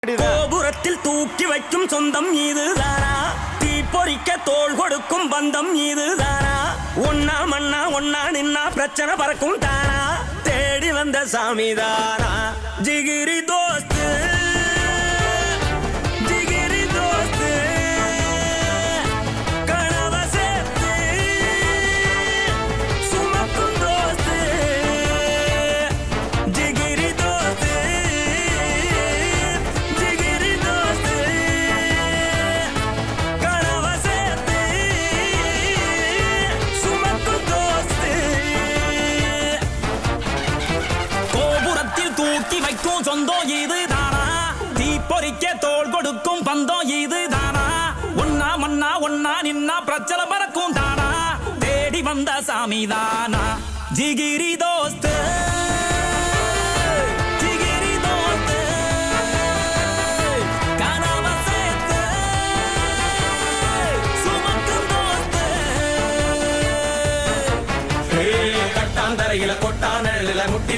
கோபுரத்தில் தூக்கி வைக்கும் சொந்தம் இதுதானா? தீப்பொறிக்க தோள் கொடுக்கும் பந்தம் இதுதானா? ஒன்னா மண்ணா ஒன்னா நின்னா பிரச்சனை பறக்கும் தானா? தேடி வந்த சாமிதானா? ஜிகிரி தோஸ்து ஜிகிரி தோஸ்து கனவ சேர்த்து சுமக்கும் தோஸ்து ஜிகிரி தோஸ்து ஜிகிரி தோஸ்து கனவ சேர்த்து சுமக்கும் தோஸ்து கோபுரத்தில் தூக்கி வைக்கும் சொந்தம் இதுதானா? தீப்பொறிக்க தோள் கொடுக்கும் பந்தம் இதுதானா? ஒன்னா மண்ணா ஒன்னா நின்னா பிரச்சனை பறக்கும் தானா? தேடி வந்த சாமிதானா? ஜிகிரி தோஸ்து ஜிகிரி தோஸ்து கனவ சேர்த்து சுமக்கும் தோஸ்து கட்டாந்தரையில கொட்டான முட்டி